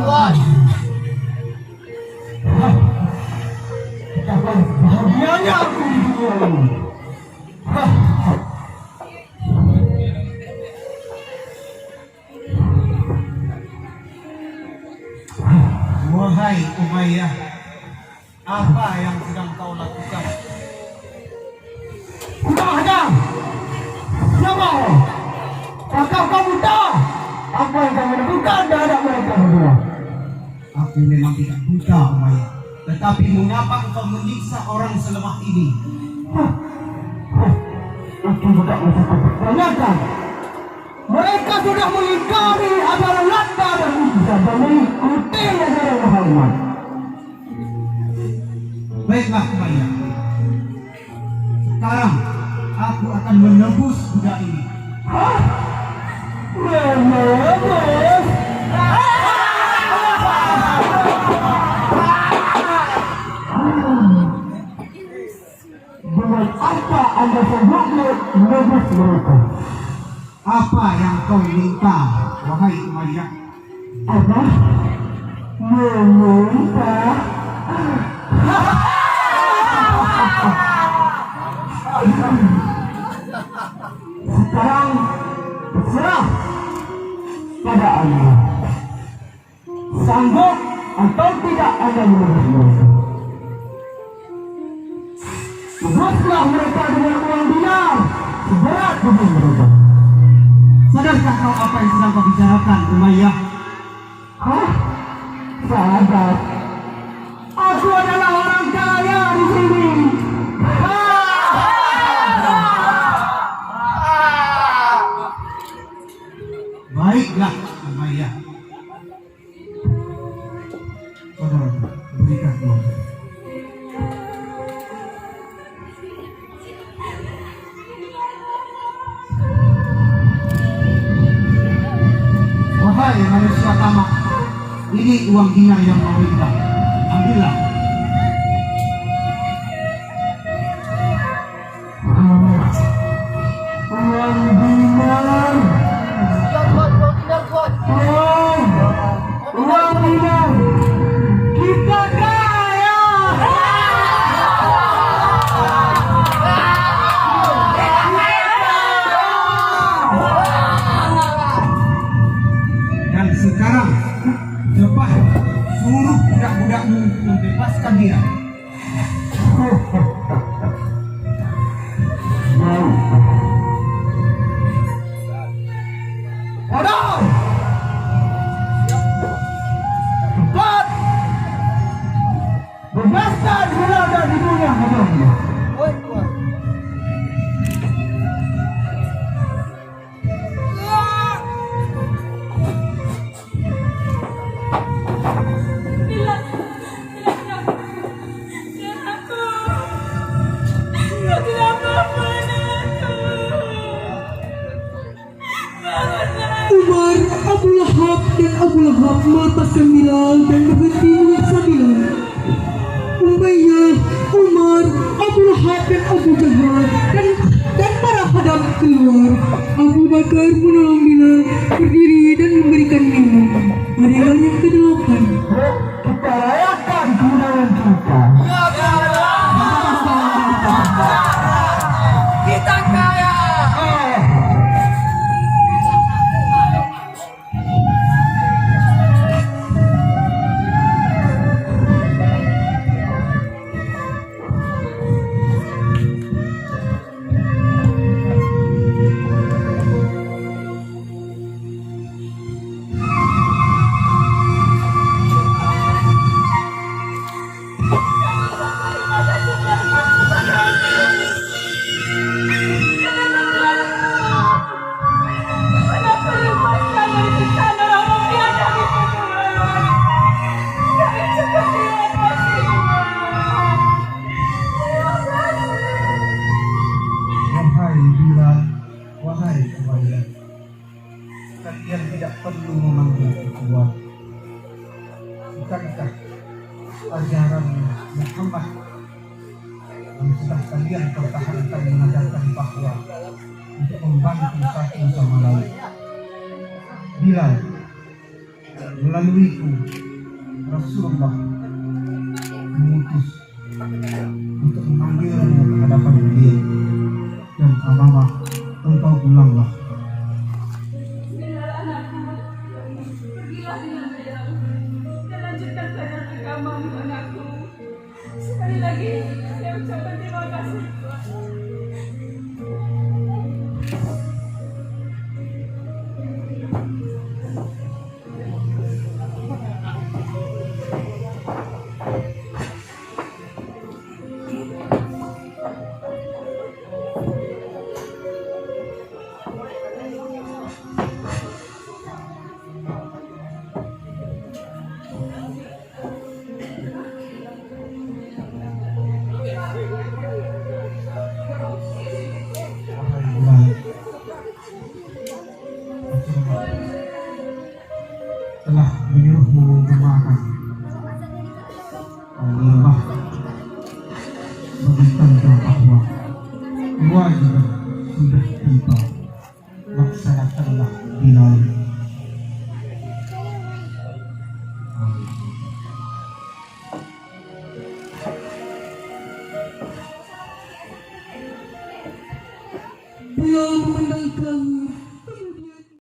Tuhan. Betapa bahagianya aku di dunia ini. Wahai Umayyah, apa yang sedang kau lakukan? Sudahnya, siapa? Apakah kamu tahu apa yang kamu lakukan terhadap mereka berdua? Aku memang tidak buta, Umayyah. Tetapi mengapa engkau menyiksa orang selemah ini? Aku tidak bisa pertanyakan. Mereka sudah mengingkari ajaran Landa dan Isa dan mengikuti ajaran Muhammad. Baiklah, Umayyah. Sekarang aku akan menebus budak ini. Hah? Menebus? Dengan apa Anda sanggup menebus mereka? Apa yang kau minta, wahai Umayyah? Apa? Meminta? Sekarang terserah pada Anda. Sanggup atau tidak Anda menebus mereka? Tebuslah mereka dengan uang dinar seberat tubuh mereka. Sadarkah kau apa yang sedang kau bicarakan, Umayyah? Hah? Sadar. Aku adalah orang kaya di sini. Baiklah, Umayyah. Saudara, berikan uang. Wahai manusia tamak, ini uang dinar yang kau minta. Ambillah. Uang dinar. Ya Tuhan, uang dinar Tuhan. Uang dinar. Kita kaya. Dan sekarang cepat suruh budak-budakmu membebaskan dia. Bodoh. Cepat. Bebaskan budak di dunia hidupnya. Oi Tuhan. Umar, Abu Lahab dan Abu Lahab melepaskan Bilal dan berhenti menyiksa Bilal. Umayyah, Umar, Abu Lahab dan Abu Jahal dan para hadam keluar. Abu Bakar menolong Bilal berdiri dan memberikan minum. Hari yang ke-8. Kita rayakan kemenangan kita. Ya Tuhan. Kita kaya. Wahai Bilal, wahai Umayyah, kalian tidak perlu memanggil kuat. Bukankah ajaran Muhammad yang sudah kalian pertahankan mengajarkan bahwa untuk membantu satu sama lain? Bilal, melalui ku Rasulullah mengutus untuk memanggilmu ke hadapan beliau dan Amamah engkau pulanglah. Pergilah dengan tenang dan lanjutkan pelajaran agamamu anakku. Sekali lagi saya ucapkan terima kasih Tuhan. Telah menyuruhmu memakan Allah bagi tanda bahwa kewajiban sudah tiba. Laksanakanlah Bilal. Bilal memandang kami